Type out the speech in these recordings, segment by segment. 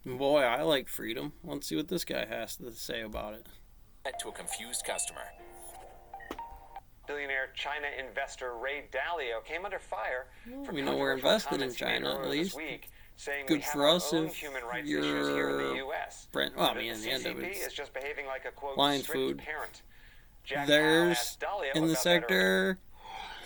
Boy, I like freedom. Let's see what this guy has to say about it. To a confused customer. Billionaire China investor Ray Dalio came under fire for we know we're controversial invested in comments he made China, at earlier this least. week, saying we Good have for our us own if human rights issues here in the you're U.S. well, I The mean, in the end of CCP it, is just behaving like a quote Lions strict food. parent. Jack Howell There's asked Dalio in the about that earlier. sector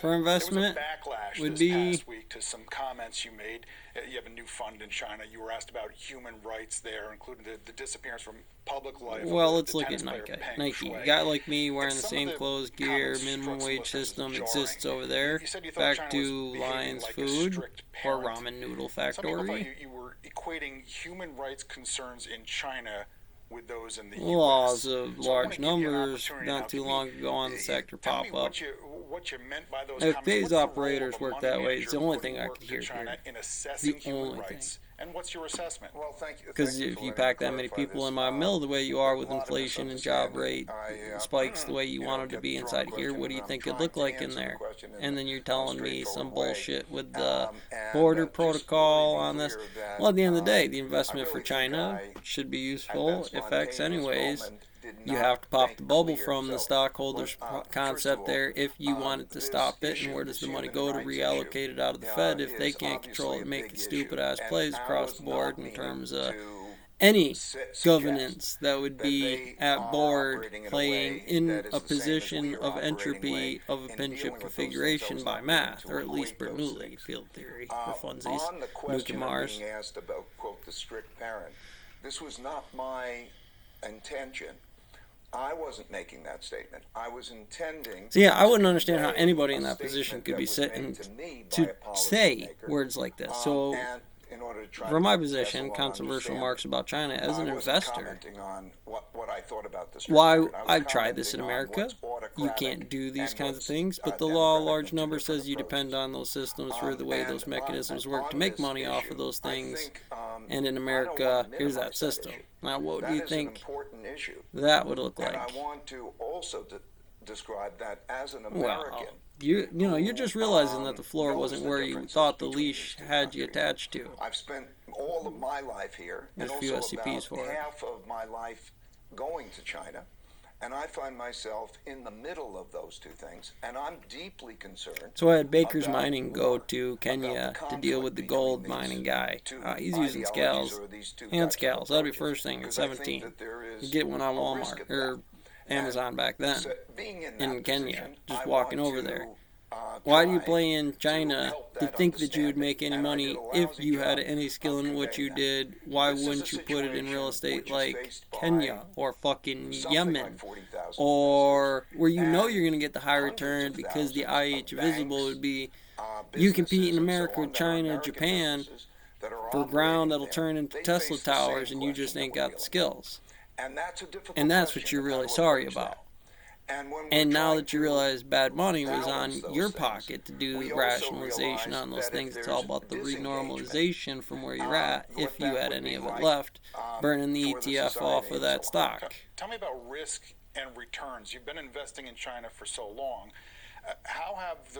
for investment There was a backlash would this be past week to some comments you made. You have a new fund in China. You were asked about human rights there, including the disappearance from public life. well, of let's the look at tennis player Nike. Peng Nike, Shuai. a guy like me wearing And the some of same the clothes, gear, comments minimum struck some wage listeners as system jarring. exists over there. You said you thought Back China to was behaving Lions like a Food strict or parent. Ramen Noodle Some people thought Factory. you were equating human rights concerns in China with those in the Laws U.S. of So I wanna large give you an numbers opportunity now. not too Give me- long ago on the sector tell me pop up. what you meant by those If comments. these What's the role operators of a work money that way, manager it's the only putting thing I work could to hear China here. in assessing The human only rights. And what's your assessment? Well, thank you. Because Thank you if for you letting me pack that many clarify people this. in my mill the way you are a with lot of inflation and job rate misunderstanding. spikes the way you want it to kept be throwing inside here, questions what do you and think I'm it'd look trying to like in answer the there? question in And then you're a telling me some straightforward way. bullshit with the And, border just protocol really on this. clear that, Well, at the end of the day, the I investment really for think China I, should be at useful. that Effects spontaneous anyways. moment, did You not have to pop make the bubble clear. from the So, stockholders first of concept all, there if you wanted to this stop it, and issue, where does this the money human go to rights reallocate issue, it out of the Fed if they is can't control obviously it, a make big stupid issue. ass And plays I across was the board not in meaning terms of to any suggest governance that would that be they at are board operating in a playing way in that is a the same as position we are of operating entropy of a in pinch dealing of with those things. I configuration was by not meaning math, to or at least equate those Bernoulli things. field theory for funsies. On the Nuke question and of Mars. being asked about, quote, the strict parent, this was not my intention. I wasn't making that statement. I was intending. So yeah, I wouldn't to understand how convey anybody in a that position statement could that be was sitting made to me by to a say policymaker, words like this. So and in order to try from to my pass position, along controversial understanding. remarks about China as an I wasn't investor. commenting on what I thought about the strict Why parent. I was I've tried this in commenting on America. what's You autocratic can't do these and kinds of what's, things, but the law of democratic large and two numbers different says you depend approaches. on those systems for the way And those mechanisms on work to make this money off issue, of those I things. think, And in I don't America, wanna here's that minimize system. issue. Now, what do That you is an think important issue. that would look And like? I want to also describe that as an Well, American. you're just realizing that the floor knows wasn't the where you differences thought the between leash these two had you countries. attached to. I've spent all of my life here, and There's a few also SCPs about for it. half of my life going to China, and I find myself in the middle of those two things, and I'm deeply concerned. So I had Baker's about Mining go war, to Kenya about the to deal with the conflict gold between mining these guy. two He's using ideologies scales or these two and types of scales. That'd be approaches, first thing at because I think 17. that there is You get one on a risk Walmart of that. or Amazon back then. So being in in that Kenya, position, just I walking want over to, there. Why do you try play in China help to that think that you would make any understanding, money and I did a if lousy you had job any skill of in what you conveying that. did? Why This is wouldn't a you put it in real situation estate which is like faced by Kenya or fucking something Yemen? like 40,000 Or where you know and you're going to get the high hundreds return of because the thousands IH of visible banks, would be you businesses compete in and so America on with that are China, American Japan businesses that are for ground operating that'll there. turn into They Tesla face the same towers and you just question ain't that got we're the dealing skills. with. And that's a difficult And that's what question you're of how really to sorry approach about. that. And when we're And now trying that you to realize bad money was on balance those your things, pocket to do we the also rationalization realize on those that things, if it's all there's about the disengagement, renormalization from where you're at, what if you that had would any be of it like, left, burning the for the ETF off society of and that so on. stock. Tell me about risk and returns. You've been investing in China for so long. How have the